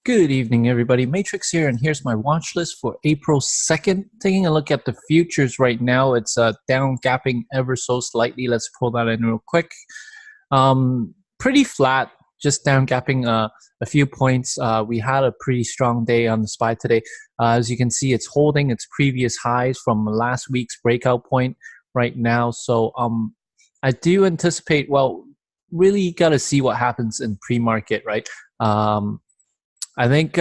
Good evening, everybody. Matrix here, and here's my watch list for April 2nd. Taking a look at the futures right now, it's down gapping ever so slightly. Let's pull that in real quick. Pretty flat, just down gapping a few points. We had a pretty strong day on the SPY today. As you can see, it's holding its previous highs from last week's breakout point right now. So I do anticipate, well, really got to see what happens in pre-market, right? I think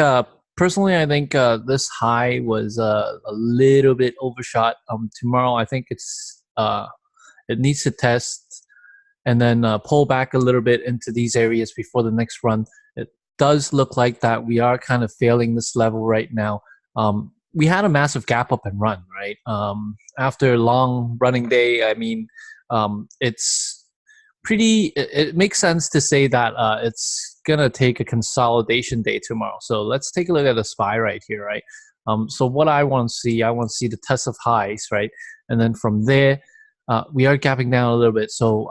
personally, I think this high was a little bit overshot. Tomorrow, I think it needs to test and then pull back a little bit into these areas before the next run. It does look like that we are kind of failing this level right now. We had a massive gap up and run, right? After a long running day, I mean, it's pretty. It makes sense to say that it's gonna take a consolidation day tomorrow. So let's take a look at the SPY right here, right? So what I want to see the test of highs, right? And then from there, we are gapping down a little bit. So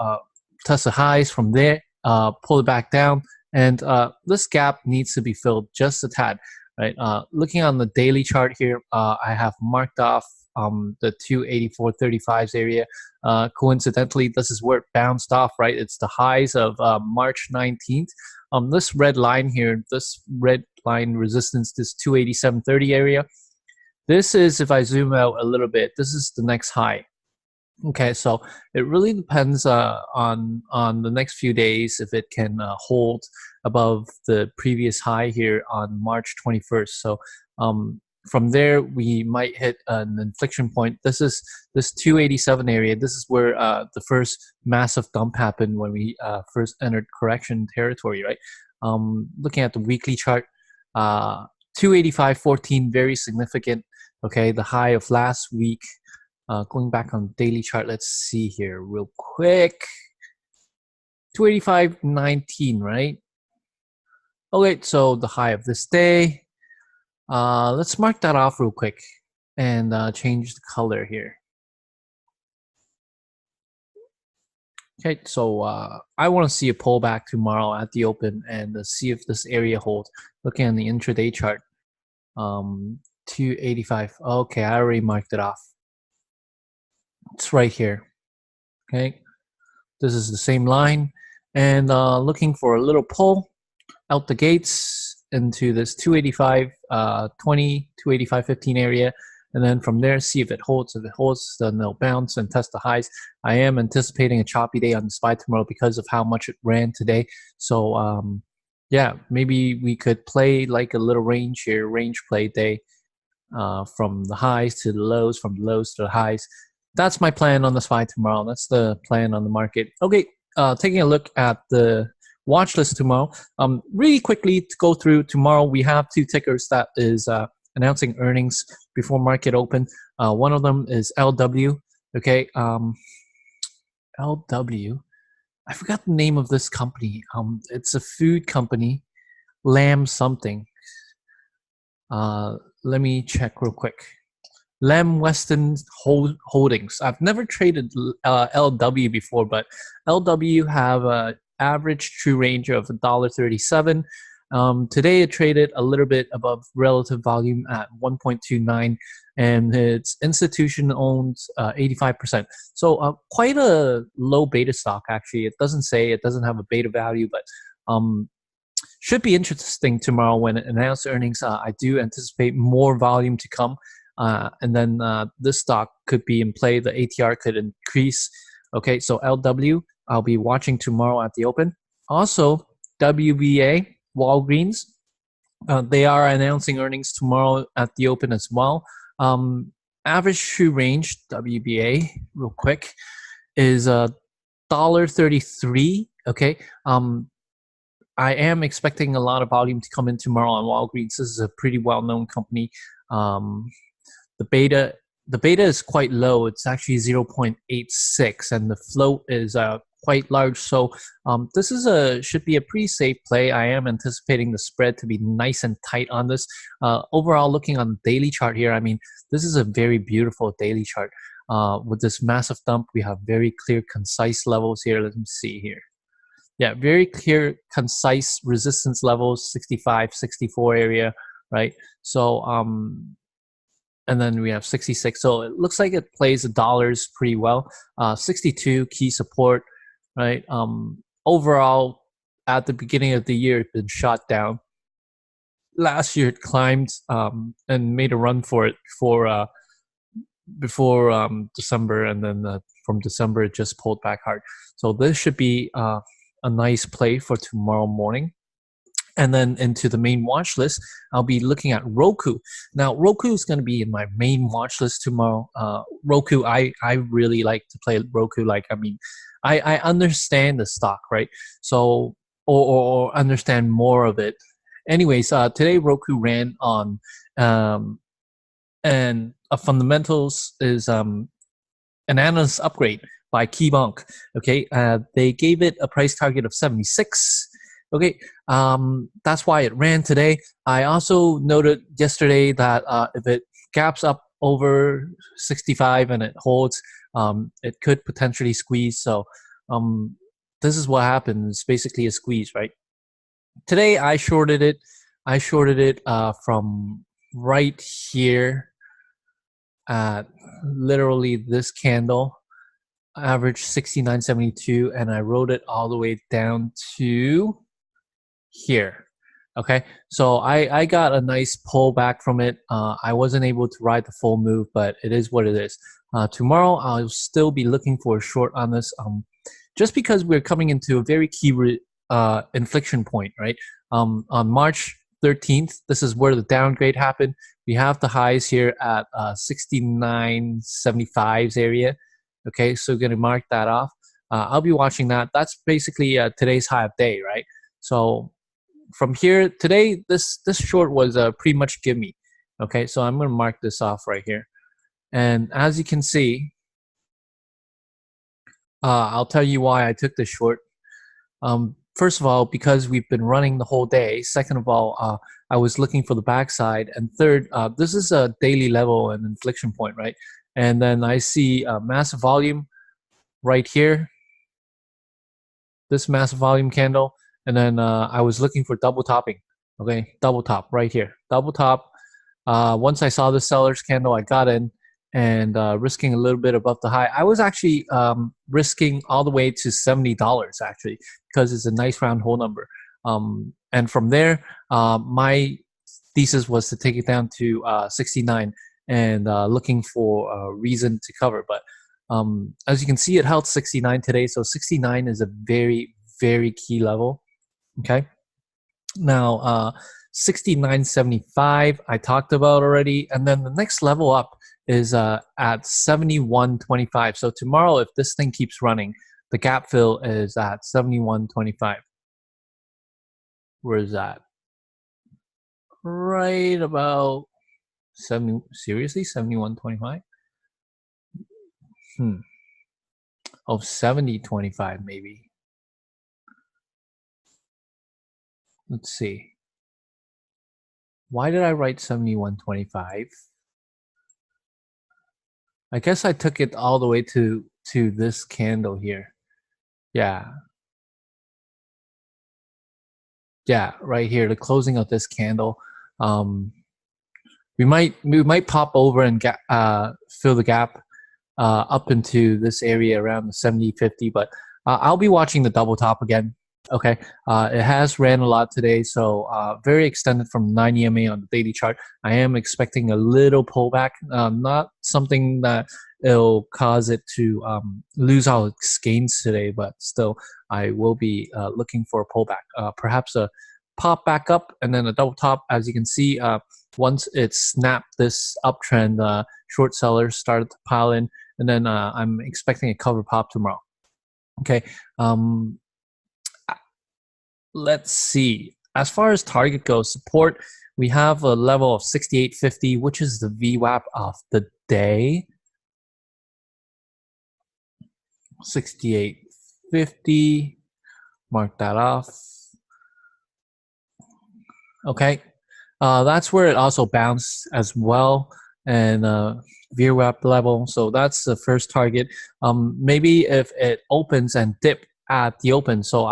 test the highs from there, pull it back down, and this gap needs to be filled just a tad, right? Looking on the daily chart here, I have marked off the 284.35s area. Coincidentally, this is where it bounced off, right? It's the highs of March 19th. This red line here, this red line resistance, this 287.30 area. This is, if I zoom out a little bit, this is the next high. Okay, so it really depends on the next few days if it can hold above the previous high here on March 21st. So from there, we might hit an inflection point. This is this 287 area. This is where the first massive dump happened when we first entered correction territory, right? Looking at the weekly chart, 285.14, very significant. Okay, the high of last week. Going back on daily chart, let's see here real quick. 285.19, right? Okay, so the high of this day. Let's mark that off real quick and change the color here. Okay, so I want to see a pullback tomorrow at the open and see if this area holds. Looking at the intraday chart, 285. Okay, I already marked it off. It's right here. Okay, this is the same line, and looking for a little pull out the gates into this 285.20, 285.15 area, and then from there see if it holds. If it holds, then they'll bounce and test the highs. I am anticipating a choppy day on the SPY tomorrow because of how much it ran today. So yeah, maybe we could play like a little range here, range play day, from the highs to the lows, from the lows to the highs. That's my plan on the SPY tomorrow. That's the plan on the market. Okay, taking a look at the watch list tomorrow. Really quickly to go through tomorrow, we have two tickers that is announcing earnings before market open. One of them is LW. Okay, LW. I forgot the name of this company. It's a food company, Lamb something. Let me check real quick. Lamb Weston Holdings. I've never traded LW before, but LW have a average true range of $1.37. Today it traded a little bit above relative volume at 1.29, and it's institution owned 85%. So quite a low beta stock actually. It doesn't have a beta value, but should be interesting tomorrow when it announces earnings. I do anticipate more volume to come. And then this stock could be in play. The ATR could increase. Okay, so LW, I'll be watching tomorrow at the open. Also, WBA, Walgreens, they are announcing earnings tomorrow at the open as well. Average true range, WBA, real quick, is $1.33. Okay, I am expecting a lot of volume to come in tomorrow on Walgreens. This is a pretty well-known company. The beta is quite low. It's actually 0.86, and the float is quite large. So this is should be a pretty safe play. I am anticipating the spread to be nice and tight on this. Overall, looking on the daily chart here, I mean, this is a very beautiful daily chart. With this massive dump, we have very clear, concise levels here. Let me see here. Yeah, very clear, concise resistance levels, 65, 64 area, right? So, and then we have 66. So it looks like it plays the dollars pretty well. 62 key support, right? Overall, at the beginning of the year, it's been shot down. Last year, it climbed and made a run for it for before December, and then from December, it just pulled back hard. So this should be a nice play for tomorrow morning. And then into the main watch list, I'll be looking at ROKU. Now, ROKU is going to be in my main watch list tomorrow. ROKU, I really like to play ROKU. Like, I mean, I understand the stock, right? So, or understand more of it. Anyways, today ROKU ran on, and fundamentals is an analyst upgrade by KeyBank. Okay, they gave it a price target of 76. Okay, that's why it ran today. I also noted yesterday that if it gaps up over 65 and it holds, it could potentially squeeze. So this is what happens. It's basically a squeeze, right? Today I shorted it. I shorted it from right here at literally this candle, average 69.72, and I rode it all the way down to here. Okay, so I got a nice pullback from it. I wasn't able to ride the full move, but it is what it is. Tomorrow I'll still be looking for a short on this, just because we're coming into a very key inflection point, right? On March 13th, this is where the downgrade happened. We have the highs here at 69.75s area. Okay, so we're gonna mark that off. I'll be watching that. That's basically today's high of day, right? So from here today, this short was pretty much gimme. Okay, so I'm gonna mark this off right here. And as you can see, I'll tell you why I took this short. First of all, because we've been running the whole day. Second of all, I was looking for the backside. And third, this is a daily level and inflection point, right? And then I see a massive volume right here, this massive volume candle. And then I was looking for double topping. Okay, double top right here, double top. Once I saw the seller's candle, I got in and risking a little bit above the high. I was actually risking all the way to $70 actually, because it's a nice round whole number. And from there, my thesis was to take it down to 69 and looking for a reason to cover. But as you can see, it held 69 today. So 69 is a very, very key level. Okay. Now, 69.75 I talked about already. And then the next level up is at 71.25. So tomorrow, if this thing keeps running, the gap fill is at 71.25. Where is that? Right about 70. Seriously, 71.25? Oh, 70.25 maybe. Let's see. Why did I write 71.25? I guess I took it all the way to this candle here. Yeah. Yeah, right here, the closing of this candle. We might pop over and fill the gap up into this area around the 70.50, but I'll be watching the double top again. Okay, it has ran a lot today, so very extended from 9 EMA on the daily chart. I am expecting a little pullback, not something that it'll cause it to lose all its gains today, but still, I will be looking for a pullback, perhaps a pop back up and then a double top. As you can see, once it snapped this uptrend, short sellers started to pile in, and then I'm expecting a cover pop tomorrow. Okay. Let's see. As far as target goes, support, we have a level of 68.50, which is the VWAP of the day. 68.50. Mark that off. Okay. That's where it also bounced as well, and VWAP level. So that's the first target. Maybe if it opens and dip at the open. So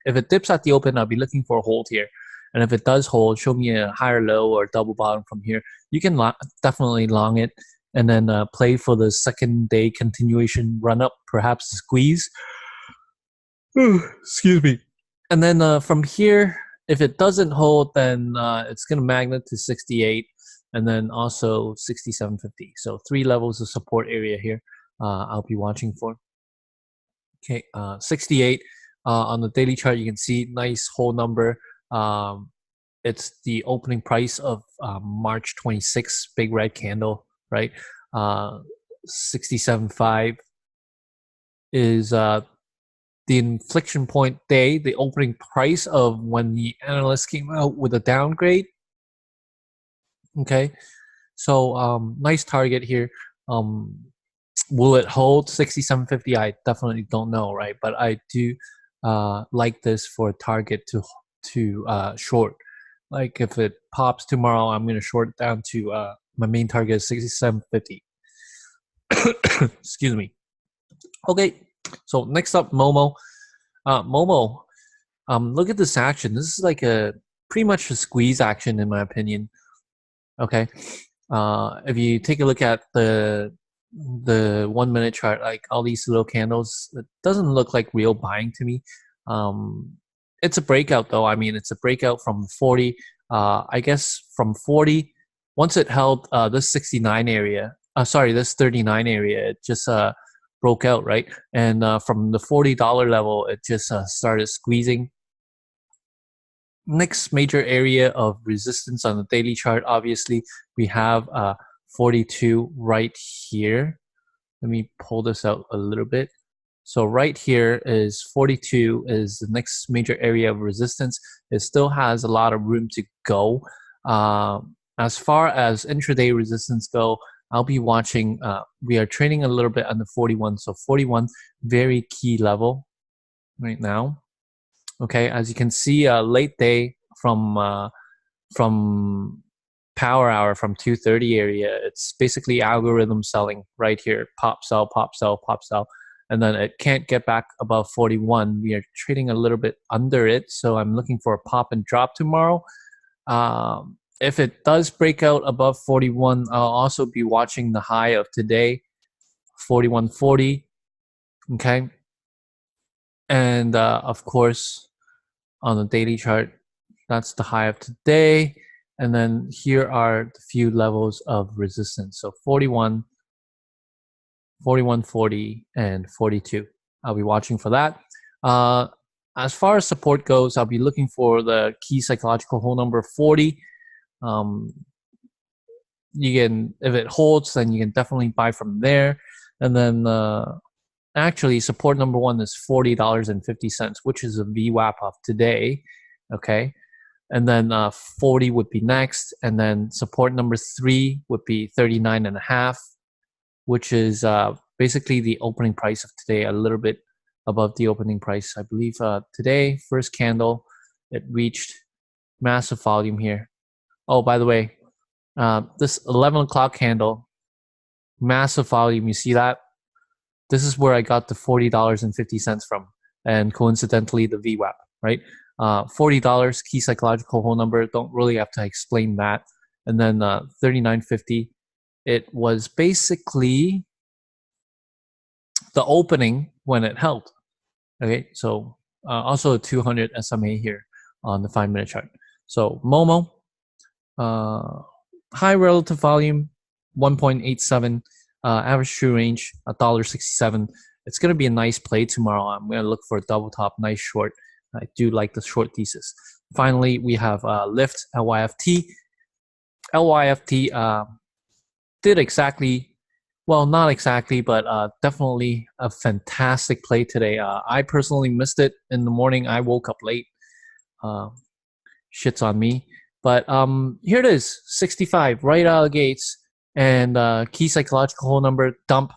if it dips at the open, I'll be looking for a hold here. And if it does hold, show me a higher low or double bottom from here. You can definitely long it and then play for the second day continuation run up, perhaps a squeeze. Excuse me. And then from here, if it doesn't hold, then it's going to magnet to 68 and then also 67.50. So 3 levels of support area here I'll be watching for. Okay, 68 on the daily chart. You can see nice whole number. It's the opening price of March 26th, big red candle, right? 67.5 is the inflection point day, the opening price of when the analyst came out with a downgrade. Okay, so nice target here. Will it hold 67.50? I definitely don't know, right? But I do like this for a target to short. Like if it pops tomorrow, I'm going to short it down to my main target is 67.50. Excuse me. Okay, so next up, MOMO. MOMO, look at this action. This is like pretty much a squeeze action in my opinion. Okay, if you take a look at the 1 minute chart, like all these little candles, it doesn't look like real buying to me. It's a breakout though. I mean, it's a breakout from 40. I guess from 40, once it held this 69 area, this 39 area, it just broke out, right? And from the $40 level, it just started squeezing. Next major area of resistance on the daily chart, obviously, we have 42 right here. Let me pull this out a little bit. So right here is 42 is the next major area of resistance. It still has a lot of room to go. As far as intraday resistance go, I'll be watching. We are trading a little bit under 41. So 41, very key level right now. Okay, as you can see, late day from power hour from 2:30 area, it's basically algorithm selling right here. Pop, sell, pop, sell, pop, sell. And then it can't get back above 41. We are trading a little bit under it. So I'm looking for a pop and drop tomorrow. If it does break out above 41, I'll also be watching the high of today, 41.40. Okay. And of course, on the daily chart, that's the high of today. And then here are the few levels of resistance. So 41, 41.40, and 42. I'll be watching for that. As far as support goes, I'll be looking for the key psychological whole number 40. If it holds, then you can definitely buy from there. And then actually support number 1 is $40.50, which is a VWAP of today. Okay. And then 40 would be next. And then support number 3 would be 39.5, which is basically the opening price of today, a little bit above the opening price. I believe today, first candle, it reached massive volume here. Oh, by the way, this 11 o'clock candle, massive volume. You see that? This is where I got the $40.50 from, and coincidentally the VWAP, right? $40 key psychological whole number. Don't really have to explain that. And then 39.50. It was basically the opening when it held. Okay, so also a 200 SMA here on the 5 minute chart. So MOMO, high relative volume, 1.87. Average true range, $1.67. It's going to be a nice play tomorrow. I'm going to look for a double top, nice short. I do like the short thesis. Finally, we have LYFT, LYFT. LYFT did exactly, well, not exactly, but definitely a fantastic play today. I personally missed it in the morning. I woke up late. Shit's on me. But here it is, 65, right out of the gates. And key psychological whole number dump,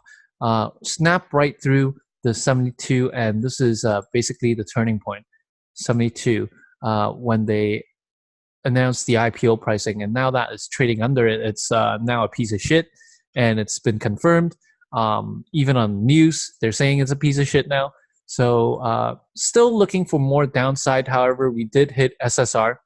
snap right through the 72, and this is basically the turning point, 72, when they announced the IPO pricing, and now that is trading under it. It's now a piece of shit, and it's been confirmed. Even on news, they're saying it's a piece of shit now. So still looking for more downside. However, we did hit SSR.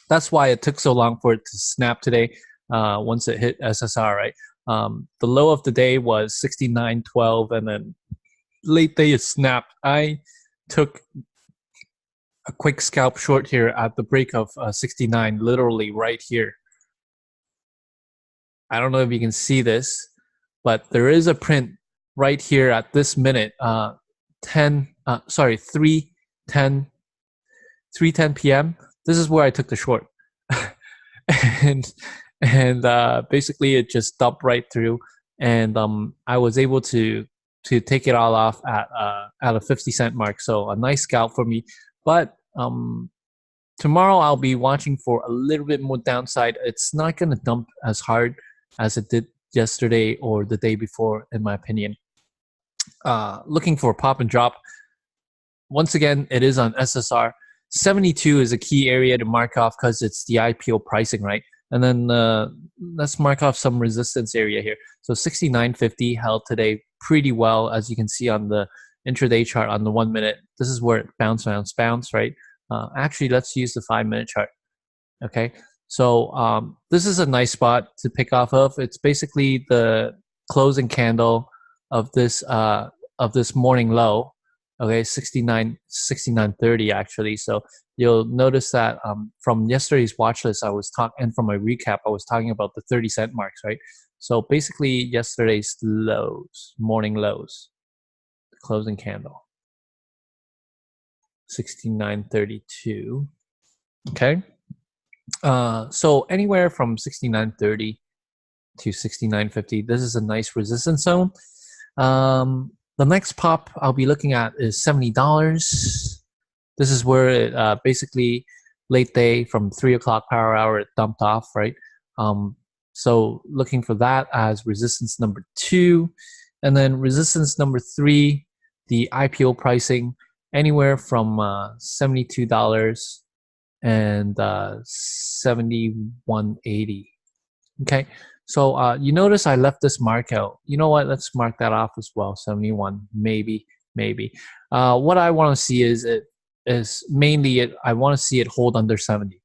That's why it took so long for it to snap today. Once it hit SSR, right? The low of the day was 69.12, and then late day it snapped. I took a quick scalp short here at the break of 69, literally right here. I don't know if you can see this, but there is a print right here at this minute, 3:10 p.m. This is where I took the short. and basically it just dumped right through, and I was able to take it all off at a 50-cent mark. So a nice scalp for me. But tomorrow I'll be watching for a little bit more downside. It's not going to dump as hard as it did yesterday or the day before, in my opinion. Looking for a pop and drop. Once again, it is on SSR. 72 is a key area to mark off because it's the IPO pricing, right? And then let's mark off some resistance area here. So 69.50 held today pretty well, as you can see on the intraday chart on the 1 minute. This is where it bounce, right? Actually, let's use the 5-minute chart. Okay, so this is a nice spot to pick off of. It's basically the closing candle of this morning low. Okay, 69.30 actually. So you'll notice that from yesterday's watch list, and from my recap, I was talking about the 30-cent marks, right? So basically, yesterday's lows, morning lows, the closing candle, 69.32. Okay, so anywhere from 69.30 to 69.50, this is a nice resistance zone. The next pop I'll be looking at is $70. This is where it basically late day from 3 o'clock power hour it dumped off, right? So looking for that as resistance number 2, and then resistance number 3, the IPO pricing anywhere from $72 and 71.80. Okay. So you notice I left this mark out. You know what? Let's mark that off as well. 71, maybe. What I want to see is I want to see it hold under 70.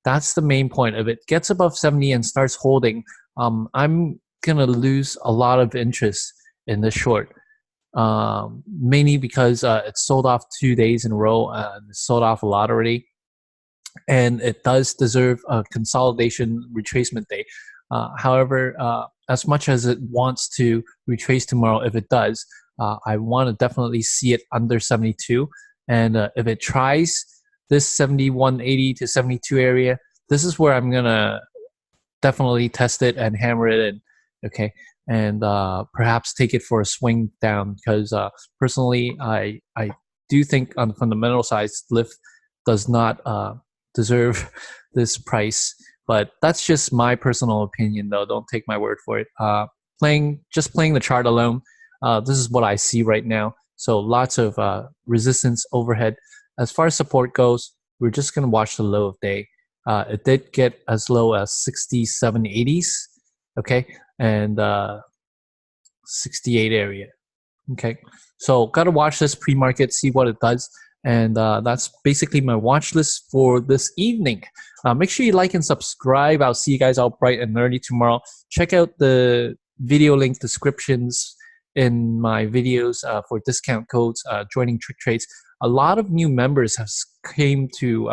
That's the main point. If it gets above 70 and starts holding, I'm gonna lose a lot of interest in this short. Mainly because it sold off 2 days in a row and it sold off a lot already, and it does deserve a consolidation retracement day. However, as much as it wants to retrace tomorrow, if it does, I want to definitely see it under 72. And if it tries this 71.80 to 72 area, this is where I'm going to definitely test it and hammer it in. Okay. And perhaps take it for a swing down, because personally, I do think on the fundamental side, LYFT does not deserve this price. But that's just my personal opinion, though. Don't take my word for it. Just playing the chart alone, this is what I see right now. So lots of resistance overhead. As far as support goes, we're just going to watch the low of day. It did get as low as 67.80s, okay, and 68 area, okay. So got to watch this pre-market, see what it does. And that's basically my watch list for this evening. Make sure you like and subscribe. I'll see you guys all bright and early tomorrow. Check out the video link descriptions in my videos for discount codes, joining Trick Trades. A lot of new members has come to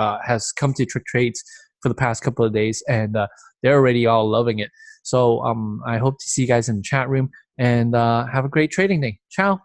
Trick Trades for the past couple of days, and they're already all loving it. So I hope to see you guys in the chat room, and have a great trading day. Ciao.